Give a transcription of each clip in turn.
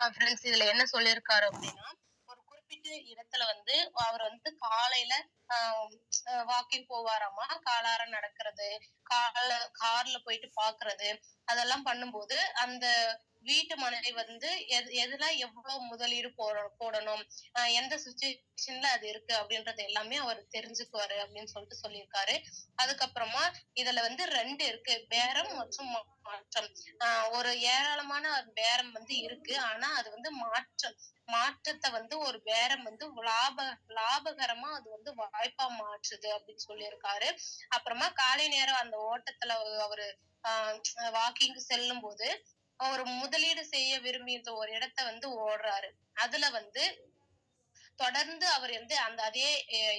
Friends இதுல என்ன சொல்லியிருக்காரு அப்படின்னா, ஒரு குறிப்பிட்ட இடத்துல வந்து அவர் வந்து காலையில ஆ வாக்கிங் போவாராமா. காலார நடக்கிறது, கார்ல போயிட்டு பார்க்கறது, அதெல்லாம் பண்ணும்போது, அந்த வீட்டு மனைவி வந்து எதுல எவ்வளவு முதலீடு போடணும், எந்த சிச்சுவேஷன்ல அது இருக்கு அப்படின்றது எல்லாமே அவர் தெரிஞ்சுக்குவாரு அப்படின்னு சொல்லிட்டு சொல்லியிருக்காரு. அதுக்கப்புறமா இதுல வந்து 2 இருக்கு. பேரம் மற்றும் மாற்றம். ஒரு ஏராளமான பேரம் வந்து இருக்கு. ஆனா அது வந்து மாற்றத்த வந்து ஒரு பேரம் வந்து லாபகரமா அது வந்து வாய்ப்பா மாற்றுது அப்படின்னு சொல்லியிருக்காரு. அப்புறமா காலை நேரம் அந்த ஓட்டத்துல அவரு வாக்கிங் செல்லும்போது, ஒரு முதலீடு செய்ய விரும்பிய ஒரு இடத்த வந்து ஓடுறாரு. அதுல வந்து தொடர்ந்து அவர் வந்து அந்த அதே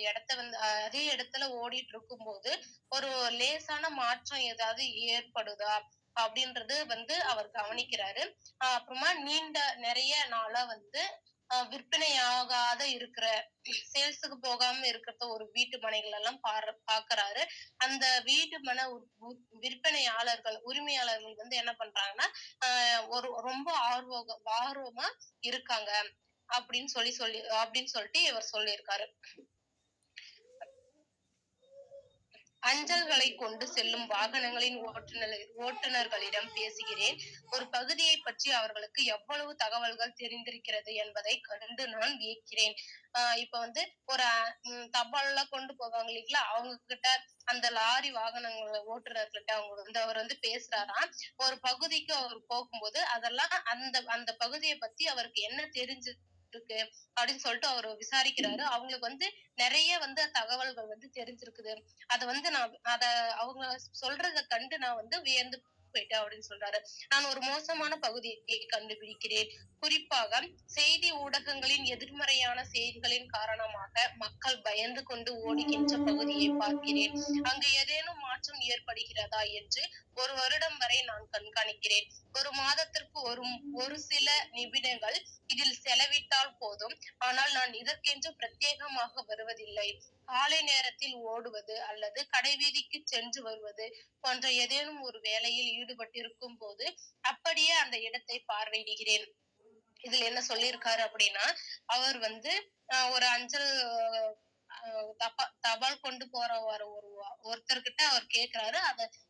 இடத்த வந்து அதே இடத்துல ஓடிட்டு இருக்கும்போது, ஒரு லேசான மாற்றம் ஏதாவது ஏற்படுதா? அப்படின்றது வந்து அவர் கவனிக்கிறாரு. அப்புறமா நெறைய நாளா வந்து விற்பனையாகாத இருக்கிற சேல்ஸுக்கு போகாம இருக்கிற ஒரு வீட்டு மனைகள் எல்லாம் பார்க்கிறாரு. அந்த வீட்டு மன உரிமையாளர்கள் வந்து என்ன பண்றாங்கன்னா, ரொம்ப ஆர்வமா இருக்காங்க. அப்படின்னு சொல்லிட்டு இவர் சொல்லியிருக்காரு. அஞ்சல்களை கொண்டு செல்லும் வாகனங்களின் ஓட்டுநர்களிடம் பேசுகிறேன். ஒரு பகுதியை பற்றி அவர்களுக்கு எவ்வளவு தகவல்கள் தெரிந்திருக்கிறது என்பதை கண்டு நான் வியக்கிறேன். இப்ப வந்து ஒரு தபால்லாம் கொண்டு போவாங்க இல்லைங்களா, அவங்க கிட்ட அந்த லாரி வாகனங்கள் ஓட்டுநர்கிட்ட அவர் வந்து பேசுறாராம். ஒரு பகுதிக்கு அவர் போகும்போது அதெல்லாம் அந்த அந்த பகுதியை பத்தி அவருக்கு என்ன தெரிஞ்சிருக்கு அப்படின்னு சொல்லிட்டு அவரு விசாரிக்கிறாரு. அவங்களுக்கு வந்து நிறைய வந்து தகவல்கள் வந்து தெரிஞ்சிருக்குது. அத அவங்க சொல்றத கண்டு நான் வந்து வியந்து போயிட்டேன் அப்படின்னு சொல்றாரு. நான் ஒரு மோசமான பகுதியை கண்டுபிடிக்கிறேன். குறிப்பாக செய்தி ஊடகங்களின் எதிர்மறையான செய்திகளின் காரணமாக மக்கள் பயந்து கொண்டு ஓடுகின்ற பகுதியை பார்க்கிறேன். அங்கு ஏதேனும் மாற்றம் ஏற்படுகிறதா என்று ஒரு வருடம் வரை நான் கண்காணிக்கிறேன். ஒரு மாதத்திற்கு ஒரு சில நிமிடங்கள் இதில் செலவிட்டால் போதும். ஆனால் நான் இதற்கென்று பிரத்யேகமாக வருவதில்லை. காலை நேரத்தில் ஓடுவது அல்லது கடைவீதிக்கு சென்று வருவது போன்ற ஏதேனும் ஒரு வேலையில் ஈடுபட்டிருக்கும் போது அப்படியே அந்த இடத்தை பார்வையிடுகிறேன். இதுல என்ன சொல்லியிருக்காரு அப்படின்னா, அவர் வந்து ஒரு அஞ்சல் தபால் கொண்டு போற ஒருத்தர்கிட்ட அவர் கேக்குறாரு.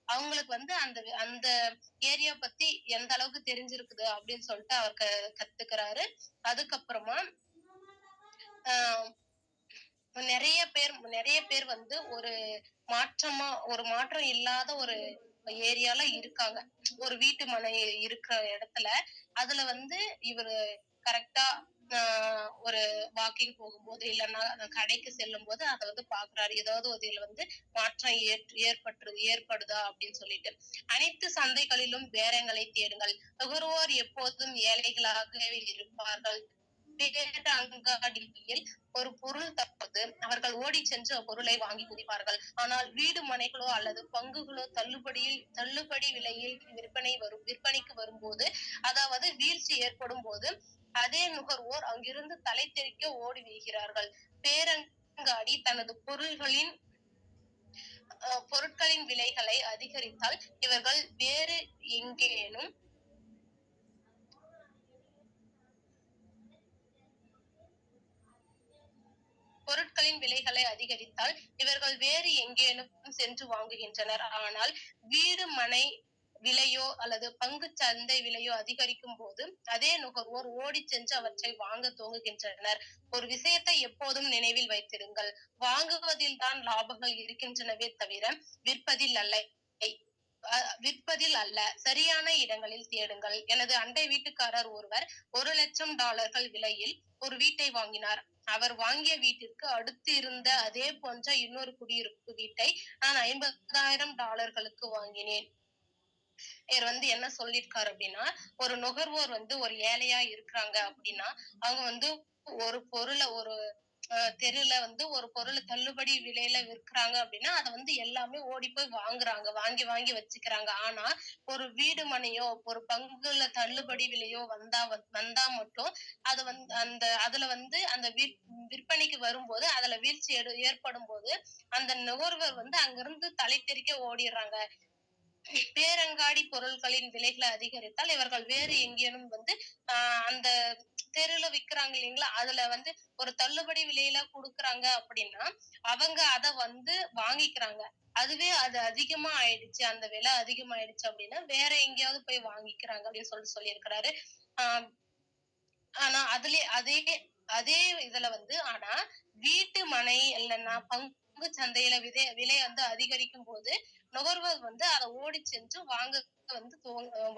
அவங்களுக்கு வந்து அந்த அந்த ஏரியா பத்தி எந்த அளவுக்கு தெரிஞ்சிருக்குது அப்படின்னு சொல்லிட்டு அவர் கத்துக்கிறாரு. அதுக்கப்புறமா ஆஹ் நிறைய பேர் வந்து ஒரு மாற்றம் இல்லாத ஒரு ஏரியால இருக்காங்க. ஒரு வீட்டு மனை இருக்கிற இடத்துல அதுல வந்து இவரு கரெக்டா ஒரு வாக்கிங் போகும்போது இல்லைன்னா கடைக்கு செல்லும் போது அதை வந்து பாக்குறாரு. ஏதாவது ஒரு இதுல வந்து மாற்றம் ஏற்படுதா அப்படின்னு சொல்லிட்டு. அனைத்து சந்தைகளிலும் பேரங்களை தேடுங்கள். நுகர்வோர் எப்போதும் ஏழைகளாகவே இருப்பார்கள். அங்காடியில் ஒரு பொருள் தற்போது அவர்கள் ஓடி சென்று அப்பொருளை வாங்கி குடிப்பார்கள். ஆனால் வீடு மனைகளோ அல்லது பங்குகளோ தள்ளுபடி விலையில் விற்பனைக்கு வரும்போது, அதாவது வீழ்ச்சி ஏற்படும் போது அதே நுகர்வோர் அங்கிருந்து தலை தெறிக்க ஓடி வருகிறார்கள். பேரங்காடி தனது பொருட்களின் விலைகளை அதிகரித்தால் இவர்கள் வேறு எங்கேனும் சென்று வாங்குகின்றனர். ஆனால் வீடு மனை விலையோ அல்லது பங்கு சந்தை விலையோ அதிகரிக்கும் போது அதே நுகர்வோர் ஓடி சென்று அவற்றை வாங்க துவங்குகின்றனர். ஒரு விஷயத்தை எப்போதும் நினைவில் வைத்திருங்கள். வாங்குவதில் தான் லாபங்கள் இருக்கின்றனவே தவிர விற்பதில் அல்ல. சரியான இடங்களில் தேடுங்கள். எனது அண்டை வீட்டுக்காரர் ஒருவர் $1,00,000 விலையில் ஒரு வீட்டை வாங்கினார். அவர் வாங்கிய வீட்டிற்கு அடுத்து இருந்த அதே போன்ற இன்னொரு குடியிருப்பு வீட்டை நான் $50,000 வாங்கினேன். இவர் வந்து என்ன சொல்லியிருக்காரு அப்படின்னா, ஒரு நுகர்வோர் வந்து ஒரு ஏழையா இருக்கிறாங்க அப்படின்னா அவங்க வந்து ஒரு பொருளை தெருல வந்து ஒரு பொருளை தள்ளுபடி விலையில விற்கிறாங்க அப்படின்னா அதை வந்து எல்லாமே ஓடி போய் வாங்குறாங்க, வாங்கி வச்சுக்கிறாங்க. ஆனா ஒரு வீடு மனையோ ஒரு பங்குல தள்ளுபடி விலையோ வந்தா மட்டும் அது வந்து அதுல வந்து அந்த விற்பனைக்கு வரும்போது அதுல வீழ்ச்சி ஏற்படும் போது அந்த நுகர்வோர் வந்து அங்கிருந்து தலை தெறிக்க ஓடிடுறாங்க. பேரங்காடி பொருட்களின் விலைகளை அதிகரித்தால் இவர்கள் வேறு எங்கேனும் வந்து அந்த தெருல விக்கிறாங்க இல்லைங்களா, அதுல வந்து ஒரு தள்ளுபடி விலையில குடுக்குறாங்க அப்படின்னா அவங்க அத வந்து வாங்கிக்கிறாங்க. அதுவே அது அதிகமா ஆயிடுச்சு, அந்த விலை அதிகமாயிடுச்சு அப்படின்னா வேற எங்கேயாவது போய் வாங்கிக்கிறாங்க அப்படின்னு சொல்லியிருக்கிறாரு. ஆஹ் ஆனா அதே அதே இதுல வந்து ஆனா வீட்டு மனை இல்லைன்னா பங்கு சந்தையில விலை வந்து அதிகரிக்கும் போது நுகர்வோர் வந்து அதை ஓடி சென்று வந்து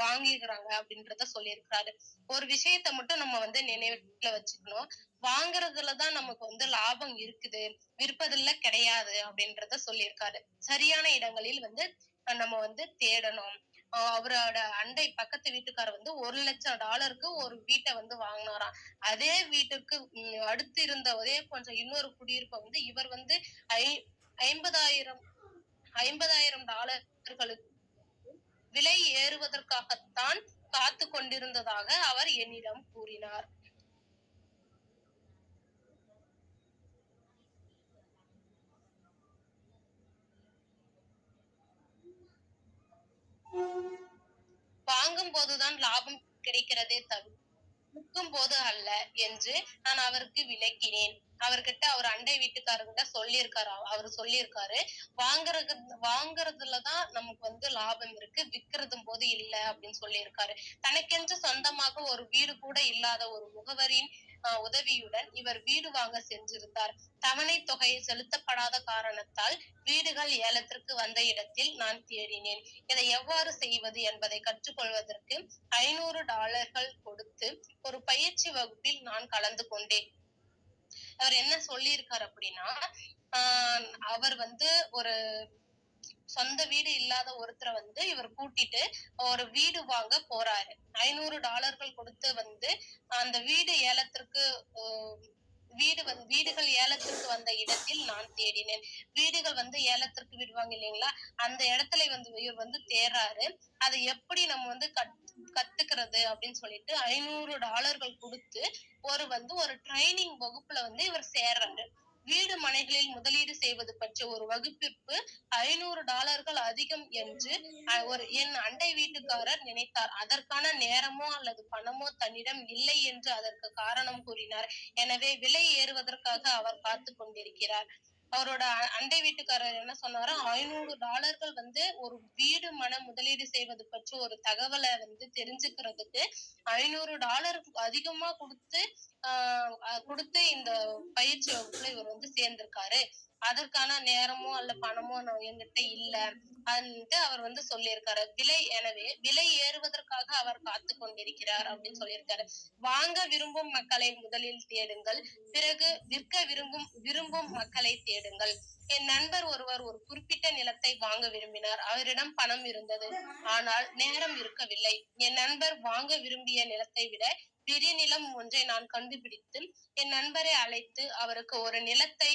வாங்கிக்கிறாங்க அப்படின்றத சொல்லியிருக்காரு. ஒரு விஷயத்த மட்டும் நம்ம வந்து நினைவுல வச்சுக்கணும். வாங்குறதுலதான் நமக்கு வந்து லாபம் இருக்குது, விற்பதுல கிடையாது அப்படின்றத சொல்லியிருக்காரு. சரியான இடங்களில் வந்து நம்ம வந்து தேடணும். அவரோட பக்கத்து வீட்டுக்காரர் வந்து $1,00,000க்கு ஒரு வீட்டை வந்து வாங்கினாராம். அதே வீட்டுக்கு அடுத்து இருந்த ஒரே கொஞ்சம் இன்னொரு குடியிருப்பை வந்து இவர் வந்து ஐ 50,000 $50,000 விலை ஏறுவதற்காகத்தான் காத்து கொண்டிருந்ததாக அவர் என்னிடம் கூறினார். வாங்கும் போதுதான் லாபம் கிடைக்கிறதே தவிர விற்கும்போது அல்ல என்று நான் அவருக்கு விளக்கினேன். அவர் அண்டை வீட்டுக்காரர்கிட்ட சொல்லியிருக்காரு. அவரு சொல்லியிருக்காரு, வாங்குறது வாங்குறதுலதான் நமக்கு வந்து லாபம் இருக்கு, விக்கிறதும் போது இல்ல அப்படின்னு சொல்லியிருக்காரு. தனக்கென்று சொந்தமாக ஒரு வீடு கூட இல்லாத ஒரு முகவரின் உதவியுடன் இவர் வீடு வாங்க சென்றிருந்தார். தவணை தொகை செலுத்தப்படாத காரணத்தால் வீடுகள் ஏலத்திற்கு வந்த இடத்தில் நான் தேடினேன். இதை எவ்வாறு செய்வது என்பதை கற்றுக்கொள்வதற்கு $500 கொடுத்து ஒரு பயிற்சி வகுப்பில் நான் கலந்து கொண்டேன். அவர் என்ன சொல்லியிருக்காரு அப்படின்னா, அவர் வந்து ஒரு சொந்த வீடு இல்லாத ஒருத்தரை வந்து இவர் கூட்டிட்டு ஒரு வீடு வாங்க போறாரு. $500 கொடுத்து வந்து அந்த வீடு ஏலத்திற்கு வீடுகள் ஏலத்திற்கு வந்த இடத்தில் நான் தேடினேன். வீடுகள் வந்து ஏலத்திற்கு விடுவாங்க இல்லைங்களா, அந்த இடத்துல வந்து இவர் வந்து தேடுறாரு. அதை எப்படி நம்ம வந்து கத்துக்கிறது அப்படின்னு சொல்லிட்டு $500 கொடுத்து ஒரு ட்ரைனிங் வகுப்புல வந்து இவர் சேர்றாரு. வீடு மனைகளில் முதலீடு செய்வது பற்றி ஒரு வகுப்பிற்கு $500 அதிகம் என்று என் அண்டை வீட்டுக்காரர் நினைத்தார். அதற்கான நேரமோ அல்லது பணமோ தன்னிடம் இல்லை என்று அதற்கு காரணம் கூறினார். எனவே விலை ஏறுவதற்காக அவர் காத்துக் கொண்டிருக்கிறார். அவரோட அண்டை வீட்டுக்காரர் என்ன சொன்னாரு, $500 வந்து ஒரு வீடு முதலீடு செய்வது பற்றி ஒரு தகவலை வந்து தெரிஞ்சுக்கிறதுக்கு $500 அதிகமா கொடுத்து இந்த பயிற்சி வகுப்புல இவர் வந்து சேர்ந்திருக்காரு. அதற்கான நேரமோ அல்ல பணமோ என்கிட்ட இல்ல அப்படின்ட்டு அவர் வந்து சொல்லியிருக்காரு. எனவே விலை ஏறுவதற்காக அவர் காத்து கொண்டிருக்கிறார் அப்படின்னு சொல்லியிருக்காரு. வாங்க விரும்பும் மக்களை முதலில் தேடுங்கள், பிறகு விற்க விரும்பும் மக்களை தேடுங்கள். என் நண்பர் ஒருவர் ஒரு குறிப்பிட்ட நிலத்தை வாங்க விரும்பினார். அவரிடம் பணம் இருந்தது, ஆனால் நேரம் இருக்கவில்லை. என் நண்பர் வாங்க விரும்பிய நிலத்தை விட பெரிய நிலம் ஒன்றை நான் கண்டுபிடித்து என் நண்பரை அழைத்து அவருக்கு ஒரு நிலத்தை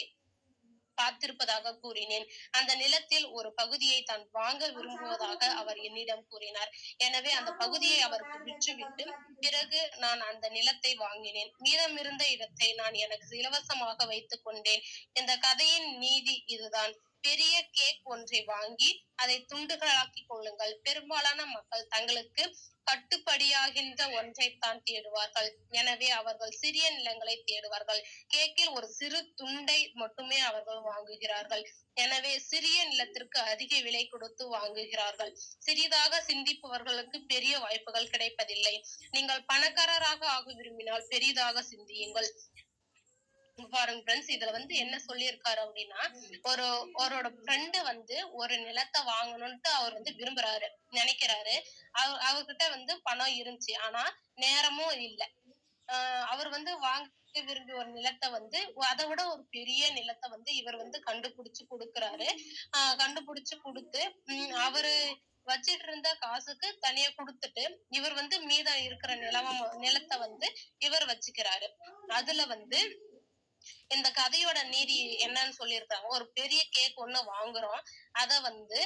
பார்த்திருப்பதாக கூறினேன். அந்த நிலத்தில் ஒரு பகுதியை தான் வாங்க விரும்புவதாக அவர் என்னிடம் கூறினார். எனவே அந்த பகுதியை அவருக்கு விற்றுவிட்டு பிறகு நான் அந்த நிலத்தை வாங்கினேன். மீதமிருந்த இடத்தை நான் எனக்கு இலவசமாக வைத்துக் கொண்டேன். இந்த கதையின் நீதி இதுதான். பெரிய கேக் ஒன்றை வாங்கி அதை துண்டுகளாக்கி கொள்ளுங்கள். பெரும்பாலான மக்கள் தங்களுக்கு கட்டுப்படியாகின்ற ஒன்றைத்தான் தேடுவார்கள். எனவே அவர்கள் சிறிய நிலங்களை தேடுவார்கள். கேக்கில் ஒரு சிறு துண்டை மட்டுமே அவர்கள் வாங்குகிறார்கள். எனவே சிறிய நிலத்திற்கு அதிக விலை கொடுத்து வாங்குகிறார்கள். சிறிதாக சிந்திப்பவர்களுக்கு பெரிய வாய்ப்புகள் கிடைப்பதில்லை. நீங்கள் பணக்காரராக ஆக விரும்பினால் பெரிதாக சிந்தியுங்கள். பாருங்க ஃப்ரெண்ட்ஸ், இதுல வந்து என்ன சொல்லியிருக்காரு அப்படின்னா, அவரோட ஃப்ரெண்டு வந்து ஒரு நிலத்தை வாங்கணும்ட்டு அவர் வந்து விரும்புறாரு, நினைக்கிறாரு. அவர்கிட்ட வந்து பணம் இருந்துச்சு, ஆனா நேரமும் இல்ல. அவர் வந்து வாங்க விரும்பி ஒரு நிலத்தை வந்து அதை விட ஒரு பெரிய நிலத்தை வந்து இவர் வந்து கண்டுபிடிச்சு கொடுக்குறாரு. கண்டுபிடிச்சு கொடுத்து அவரு வச்சிட்டு இருந்த காசுக்கு தனியா கொடுத்துட்டு இவர் வந்து மீதம் இருக்கிற நிலத்தை வந்து இவர் வச்சுக்கிறாரு. அதுல வந்து இந்த கதையோட நீதி என்னன்னு சொல்லியிருக்காங்க, ஒரு பெரிய கேக் ஒண்ணு வாங்குறோம், அத வந்து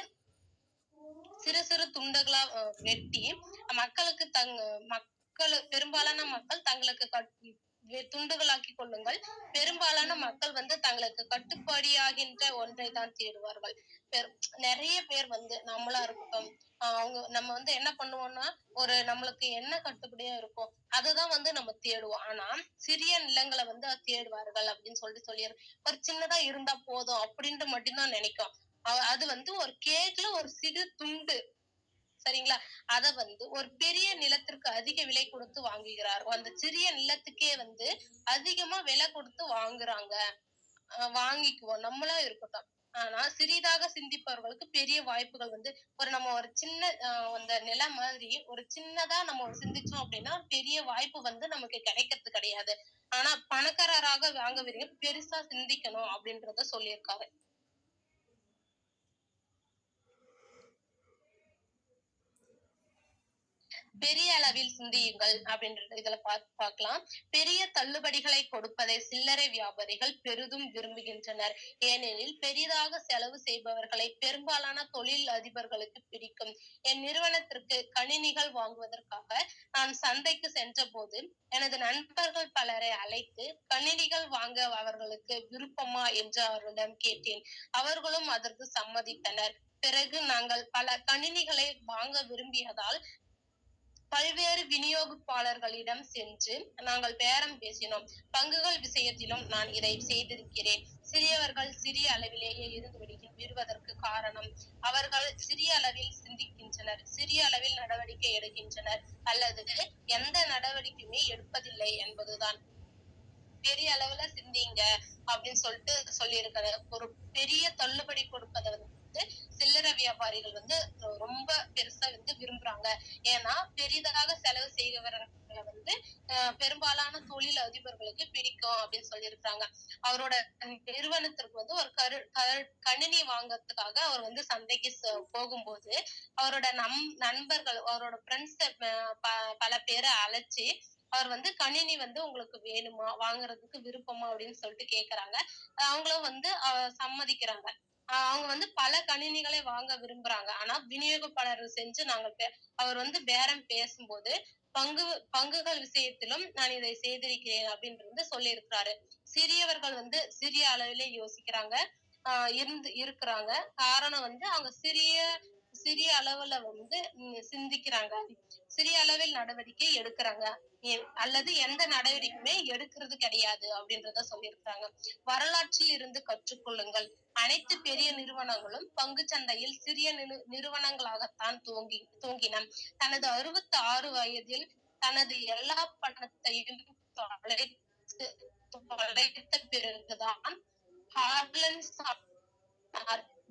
சிறு சிறு துண்டுகளா வெட்டி மக்களுக்கு பெரும்பாலான மக்கள் தங்களுக்கு துண்டுகளாக்கி கொள்ளுங்கள். பெரும்பாலான மக்கள் வந்து தங்களுக்கு கட்டுப்படியாகின்ற ஒன்றை தான் தேடுவார்கள். பெரு நிறைய பேர் வந்து நம்மளா இருக்கட்டும், நம்ம வந்து என்ன பண்ணுவோம்னா, ஒரு நம்மளுக்கு என்ன கட்டுப்படியா இருக்கோ, அததான் வந்து நம்ம தேடுவோம். ஆனா, சிறிய நிலங்கள வந்து தேடுவார்கள் அப்படின்னு ஒரு சின்னதா இருந்தா போதும் அப்படின்ட்டு மட்டும் தான் நினைக்கும். அது வந்து ஒரு கேக்ல ஒரு சிறு துண்டு. சரிங்களா? அத வந்து ஒரு பெரிய நிலத்திற்கு அதிக விலை கொடுத்து வாங்குகிறார். அந்த சிறிய நிலத்துக்கே வந்து அதிகமா விலை கொடுத்து வாங்குறாங்க. வாங்கிக்குவோம். நம்மளா இருக்கட்டும். ஆனா சிறிதாக சிந்திப்பவர்களுக்கு பெரிய வாய்ப்புகள் வந்து நம்ம ஒரு சின்ன அந்த நிலம் மாதிரி ஒரு சின்னதா நம்ம சிந்திச்சோம் அப்படின்னா, பெரிய வாய்ப்பு வந்து நமக்கு கிடைக்கிறது கிடையாது. ஆனா பணக்காரராக வாங்க பெருசா சிந்திக்கணும் அப்படின்றத சொல்லியிருக்காரு. பெரிய அளவில் சிந்தியுங்கள் அப்படின்றது இதுல பார்க்கலாம். பெரிய தள்ளுபடிகளை கொடுப்பதை சில்லறை வியாபாரிகள் பெரிதும் விரும்புகின்றனர். ஏனெனில் பெரிதாக செலவு செய்பவர்களை பெரும்பாலான தொழில் அதிபர்களுக்கு பிடிக்கும். என் நிறுவனத்திற்கு கணினிகள் வாங்குவதற்காக நான் சந்தைக்கு சென்றபோது எனது நண்பர்கள் பலரை அழைத்து கணினிகள் வாங்க அவர்களுக்கு விருப்பமா என்று அவர்களிடம் கேட்டேன். அவர்களும் அதற்கு சம்மதித்தனர். பிறகு நாங்கள் பல கணினிகளை வாங்க விரும்பியதால் பல்வேறு விநியோகிப்பாளர்களிடம் சென்று நாங்கள் பேரம் பேசினோம். பங்குகள் விஷயத்திலும் நான் இதை செய்திருக்கிறேன். சிறியவர்கள் சிறிய அளவிலேயே இருந்து விடுவதற்கு காரணம் அவர்கள் சிறிய அளவில் சிந்திக்கின்றனர், சிறிய அளவில் நடவடிக்கை எடுக்கின்றனர் அல்லது எந்த நடவடிக்கையுமே எடுப்பதில்லை என்பதுதான். பெரிய அளவுல சிந்திங்க அப்படின்னு சொல்லியிருக்காரு. ஒரு பெரிய தள்ளுபடி கொடுப்பதை வந்து சில்லறை வியாபாரிகள் வந்து ரொம்ப பெருசா வந்து விரும்புறாங்க. ஏன்னா பெரிதாக செலவு செய்கிறவர்களை வந்து பெரும்பாலான தொழில் அதிபர்களுக்கு பிடிக்கும் அப்படின்னு சொல்லியிருக்காங்க. அவரோட நிறுவனத்திற்கு வந்து ஒரு கணினி வாங்கறதுக்காக அவர் வந்து சந்தைக்கு போகும்போது அவரோட நண்பர்கள் அவரோட ஃப்ரெண்ட்ஸ் பல பேரை அழைச்சு அவர் வந்து கணினி வந்து உங்களுக்கு வேணுமா வாங்குறதுக்கு விருப்பமா அப்படின்னு சொல்லிட்டு கேக்குறாங்க. அவங்களும் வந்து சம்மதிக்கிறாங்க. அவங்க வந்து பல கணினிகளை வாங்க விரும்புறாங்க. ஆனா விநியோகப்பாளர் செஞ்சு அவர் வந்து பேரம் பேசும்போது பங்குகள் விஷயத்திலும் நான் இதை செய்திருக்கிறேன் அப்படின்னு சொல்லியிருக்கிறாரு. சிறியவர்கள் வந்து சிறிய அளவிலே யோசிக்கிறாங்க. இருக்கிறாங்க. காரணம் வந்து அவங்க சிறிய சிறிய அளவுல வந்து சிந்திக்கிறாங்க. சிறிய அளவில் நடவடிக்கை எடுக்கிறாங்க. அல்லது எந்த நடவடிக்கையுமே எடுக்கிறது கிடையாது அப்படின்றத சொல்லியிருக்காங்க. வரலாற்றில் இருந்து கற்றுக்கொள்ளுங்கள். அனைத்து பெரிய நிறுவனங்களும் பங்கு சந்தையில் சிறிய நிறுவனங்களாகத்தான் தோங்கின. தனது 66 வயதில் தனது எல்லா பணத்தையும் தொலைத்த பிறகுதான்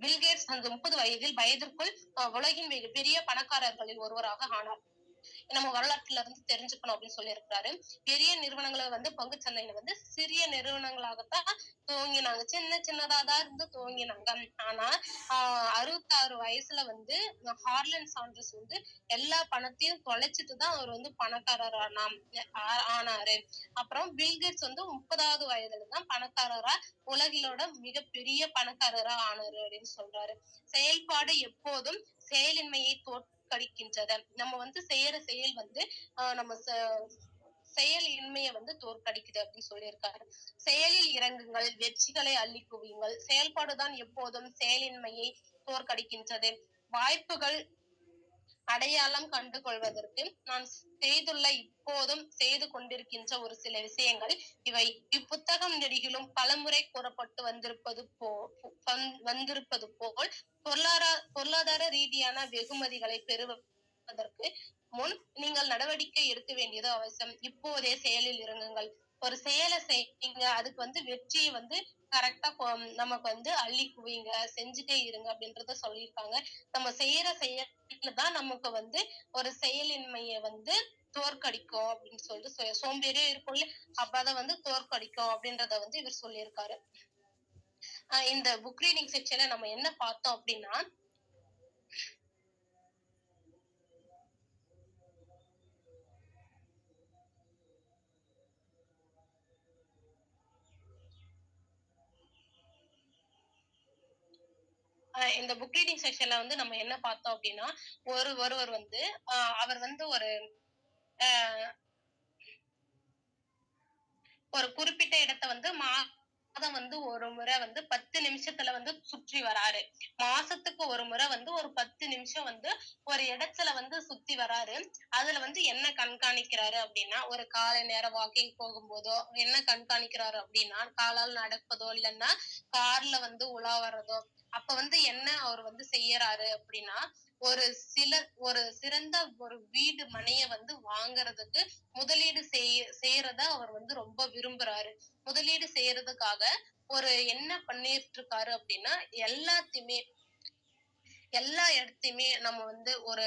பில்கேட்ஸ் அந்த 30 வயதிற்குள் உலகின் மிகப்பெரிய பணக்காரர்களில் ஒருவராக ஆனார். நம்ம வரலாற்றுல இருந்து தெரிஞ்சுக்கணும் அப்படின்னு சொல்லியிருக்காரு. பெரிய நிறுவனங்களை வந்து பங்கு சந்தையில வந்து சிறிய நிறுவனங்களாகத்தான் துவங்கினாங்க. சின்னதா தான் இருந்து துவங்கினாங்க. ஆனா 66 வயசுல வந்து ஹார்லன் சாண்டர்ஸ் வந்து எல்லா பணத்தையும் தொலைச்சிட்டு தான் அவர் வந்து பணக்காரர் ஆனாரு. அப்புறம் பில்கேட்ஸ் வந்து 30வது வயதுல தான் பணக்காரரா உலகிலோட மிகப்பெரிய பணக்காரரா ஆனாரு அப்படின்னு சொல்றாரு. செயல்பாடு எப்போதும் செயலின்மையை தோற்கடிக்கின்றது. நம்ம வந்து செய்யற செயல் வந்து நம்ம செயல் இன்மையை வந்து தோற்கடிக்குது அப்படின்னு சொல்லியிருக்காரு. செயலில் இறங்குங்கள், வெற்றிகளை அள்ளி குவியுங்கள். செயல்பாடுதான் எப்போதும் செயலின்மையை தோற்கடிக்கின்றது. வாய்ப்புகள் அடையாளம் கண்டு கொள்வதற்கு நான் செய்துள்ள இப்போதும் செய்து கொண்டிருக்கின்ற ஒரு சில விஷயங்கள் இவை. இப்புத்தகம் நெடுகிலும் பலமுறை கூறப்பட்டு வந்திருப்பது போல் பொருளாதார ரீதியான வெகுமதிகளை பெறுவதற்கு முன் நீங்கள் நடவடிக்கை எடுக்க வேண்டியது அவசியம். இப்போதே செயலில் இறங்குங்கள். ஒரு செயலை செய்யுங்க, அதுக்கு வந்து வெற்றியை வந்து கரெக்டா நமக்கு வந்து அள்ளி குவிங்க, செஞ்சுட்டே இருங்க அப்படின்றத சொல்லியிருக்காங்க. நம்ம செய்யற செயல்தான் நமக்கு வந்து ஒரு செயலின்மையை வந்து தோற்கடிக்கும் அப்படின்னு சொல்லிட்டு சோம்பேறியே இருக்கும்ல, அப்ப அதை வந்து தோற்கடிக்கும் அப்படின்றத வந்து இவர் சொல்லியிருக்காரு. இந்த புக் ரீடிங் செக்ஷன்ல நம்ம என்ன பார்த்தோம் அப்படின்னா, இந்த புக் ரீடிங் செக்ஷன்ல வந்து நம்ம என்ன பார்த்தோம் அப்படின்னா, ஒருவர் வந்து அவர் வந்து ஒரு குறிப்பிட்ட இடத்த வந்து மாதம் வந்து ஒரு முறை வந்து 10 நிமிஷத்துல வந்து சுற்றி வராரு. மாசத்துக்கு ஒரு முறை வந்து ஒரு 10 நிமிஷம் வந்து ஒரு இடத்துல வந்து சுத்தி வராரு. அதுல வந்து என்ன கண்காணிக்கிறாரு அப்படின்னா, ஒரு காலை நேரம் வாக்கிங் போகும்போதோ, என்ன கண்காணிக்கிறாரு அப்படின்னா, காலால் நடப்பதோ, இல்லன்னா கார்ல வந்து உலா வர்றதோ, அப்ப வந்து என்ன அவர் வந்து செய்யறாரு அப்படின்னா, ஒரு சில ஒரு சிறந்த ஒரு வீடு மனைய வந்து வாங்குறதுக்கு முதலீடு செய்யறத அவர் வந்து ரொம்ப விரும்புறாரு. முதலீடு செய்யறதுக்காக ஒரு என்ன பண்ணிட்டு இருக்காரு அப்படின்னா, எல்லாத்தையுமே எல்லா இடத்தையுமே நம்ம வந்து ஒரு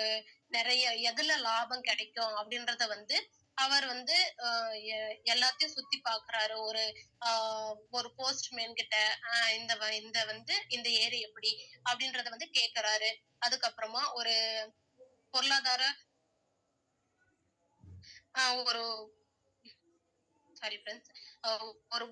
நிறைய எதுல லாபம் கிடைக்கும் அப்படின்றத வந்து அவர் வந்து எல்லாத்தையும் சுத்தி பார்க்குறாரு. ஒரு போஸ்ட்மேன் கிட்ட இந்த வந்து இந்த ஏரி எப்படி அப்படின்றத வந்து கேட்கறாரு. அதுக்கப்புறமா ஒரு பொருளாதார ஒரு சாரி ஃப்ரெண்ட்ஸ். அ ஒரு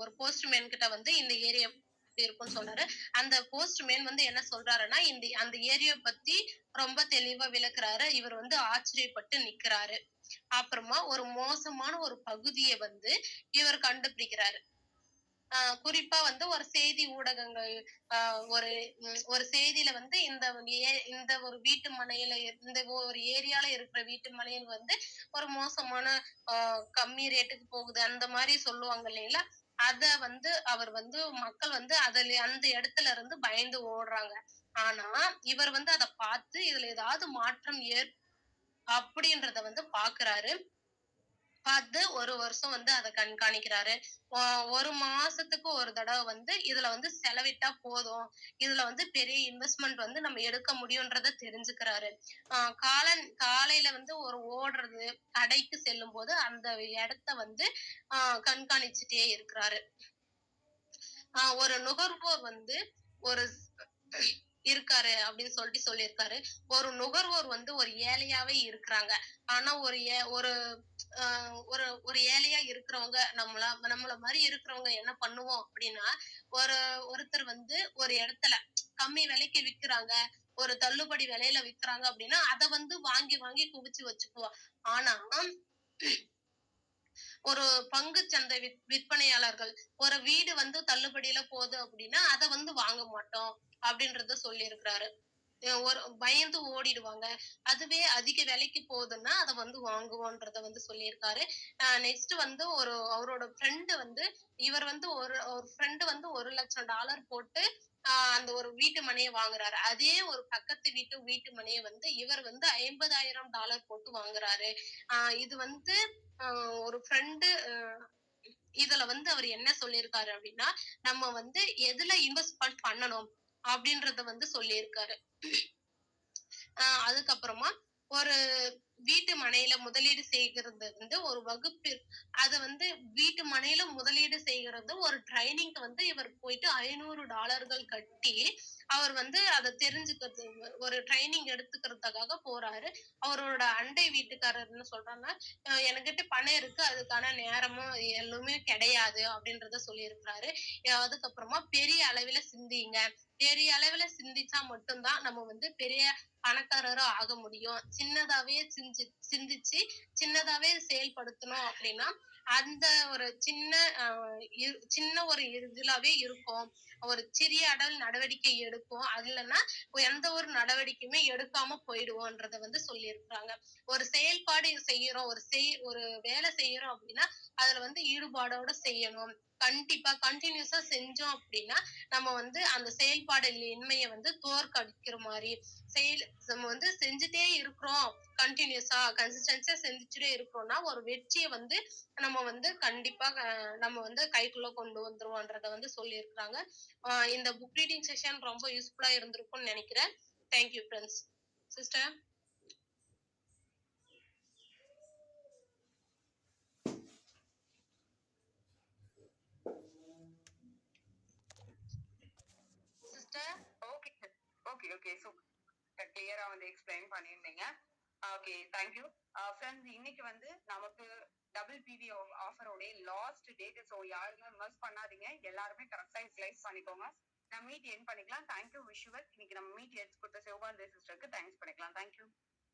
ஒரு போஸ்ட்மேன் கிட்ட வந்து இந்த ஏரியா எப்படி இருக்கும்னு சொல்றாரு. அந்த போஸ்ட்மேன் வந்து என்ன சொல்றாருன்னா, அந்த ஏரியா பத்தி ரொம்ப தெளிவா விளக்குறாரு. இவர் வந்து ஆச்சரியப்பட்டு நிக்கிறாரு. அப்புறமா ஒரு மோசமான ஒரு பகுதிய வந்து இவர் கண்டுபிடிக்கிறாரு. குறிப்பா வந்து ஒரு செய்தி ஊடகங்கள் அ ஒரு ஒரு செய்தியில வந்து இந்த ஒரு வீட்டு மனையில இந்த ஒரு ஏரியால இருக்கிற வீட்டு மனையில் வந்து ஒரு மோசமான அ கம்மி ரேட்டுக்கு போகுது. அந்த மாரி சொல்லுவாங்க இல்லைங்களா? அத வந்து அவர் வந்து மக்கள் வந்து அந்த இடத்துல இருந்து பயந்து ஓடுறாங்க. ஆனா, இவர் வந்து அத பார்த்து இதுல ஏதாவது மாற்றம் அப்படின்றத வந்து பார்க்குறாரு. பார்த்து 1 வருஷம் வந்து அத கண்காணிக்கிறாரு. அ 1 மாசத்துக்கு ஒரு தடவ வந்து இதுல வந்து செலவிட்டா போதும். இதுல வந்து பெரிய இன்வெஸ்ட்மென்ட் வந்து நம்ம எடுக்க முடியும்ன்றத தெரிஞ்சுக்கிறாரு. காலையில வந்து ஒரு ஓடுறது, கடைக்கு செல்லும்போது அந்த இடத்த வந்து கண்காணிச்சுட்டே இருக்கிறாரு. ஒரு நுகர்வோர் வந்து ஒரு இருக்காரு அப்படின்னு சொல்லியிருக்காரு. ஒரு நுகர்வோர் வந்து ஒரு ஏழையாவே இருக்கிறாங்க. ஆனா ஒரு ஏ ஒரு அ ஒரு ஒரு ஏழையா இருக்கிறவங்க நம்மள மாரி இருக்கிறவங்க என்ன பண்ணுவோம் அப்படின்னா, ஒரு ஒருத்தர் வந்து ஒரு இடத்துல கம்மி விலைக்கு விக்கிறாங்க. ஒரு தள்ளுபடி விலையில விக்கிறாங்க அப்படின்னா, அத வந்து வாங்கி வாங்கி குவிச்சு வச்சுக்குவோம். ஆனா ஒரு பங்கு சந்தை விற்பனையாளர்கள் ஒரு வீடு வந்து தள்ளுபடியில போகுது அப்படின்னா, அத வந்து வாங்க மாட்டோம் அப்படின்றத சொல்லியிருக்கிறாரு. ஒரு பயந்து ஓடிடுவாங்க. அதுவே அதிக விலைக்கு போகுதுன்னா, அத வந்து வாங்குவோன்றத வந்து சொல்லியிருக்காரு. நெக்ஸ்ட் வந்து அவரோட ஃப்ரெண்ட் வந்து இவர் வந்து ஒரு ஃப்ரெண்ட் வந்து $1,00,000 போட்டு அந்த ஒரு வீட்டு மனைய வாங்குறாரு. அதே ஒரு பக்கத்து வீட்டு மனைய வந்து இவர் வந்து $50,000 போட்டு வாங்குறாரு. இது வந்து அ ஒரு ஃப்ரெண்டு இதுல வந்து அவர் என்ன சொல்லியிருக்காரு அப்படின்னா, நம்ம வந்து எதுல இன்வெஸ்ட்மென்ட் பண்ணணும் அப்படின்றத வந்து சொல்லியிருக்காரு. அதுக்கப்புறமா ஒரு வீட்டு மனையில முதலீடு செய்கிறது வந்து ஒரு வகுப்பு அது வந்து வீட்டு மனையில முதலீடு செய்கிறது ஒரு ட்ரைனிங்க்கு வந்து இவர் போயிட்டு $500 கட்டி அவர் வந்து அத தெரிஞ்சுக்கிறது ஒரு ட்ரைனிங் எடுத்துக்கிறதுக்காக போறாரு. அவரோட அண்டை வீட்டுக்காரர் என்ன சொல்றாங்க, என்கிட்ட பணம் இருக்கு. அதுக்கான நேரமும் எதுவுமே கிடையாது அப்படின்றத சொல்லியிருக்கிறாரு. அதுக்கப்புறமா பெரிய அளவில சிந்திங்க. பெரிய அளவில சிந்திச்சா மட்டும் தான் நம்ம வந்து பெரிய பணக்காரரா ஆக முடியும். சின்னதாவே சிந்திச்சு சின்னதாவே செயல்படுத்தணும் அப்படின்னா, அந்த ஒரு அ சின்ன ஒரு இதுலாவே இருக்கும். ஒரு சிறிய நடவடிக்கை எடுப்போம். அது இல்லன்னா எந்த ஒரு நடவடிக்கையுமே எடுக்காம போயிடுவோன்றத வந்து சொல்லியிருக்கிறாங்க. ஒரு செயல்பாடு செய்யறோம், ஒரு வேலை செய்யறோம் அப்படின்னா, அதுல வந்து ஈடுபாடோட செய்யணும். கண்டிப்பா கன்டினியூஸா செஞ்சோம் அப்படின்னா, நம்ம வந்து அந்த செயல்பாடு இன்மைய வந்து தோற்கடிக்கிற மாரி நம்ம வந்து செஞ்சுட்டே இருக்கிறோம். கன்சிஸ்டன்ஸியா செஞ்சுட்டே இருக்கிறோம்னா, ஒரு வெற்றிய வந்து நம்ம வந்து கண்டிப்பா நம்ம வந்து கைக்குள்ள கொண்டு வந்துருவோன்றத வந்து சொல்லியிருக்காங்க. இந்த புக் ரீடிங் செஷன் ரொம்ப யூஸ்ஃபுல்லா இருந்திருக்கும்னு நினைக்கிறேன். Thank you friends. Sister. Sister. Okay okay okay super. கிளியரா வந்து எக்ஸ்பிளைன் பண்ணியிருந்தீங்க. Okay thank you. ஃப்ரெண்ட்ஸ், இன்னைக்கு வந்து நமக்கு டபுள் பிவி ஆஃபரோட லாஸ்ட் டேட். ஸோ யாருமே மிஸ் பண்ணாதீங்க. எல்லாருமே கரெக்டா யூட்டிலைஸ் பண்ணிக்கோங்க. நம்ம மீட் எண்ட் பண்ணிக்கலாம். Thank you visual. இன்னைக்கு நம்ம மீட் எடுத்து கொடுத்த சிவபாரதி சிஸ்டருக்கு தேங்க்ஸ் பண்ணிக்கலாம். தேங்க்யூ.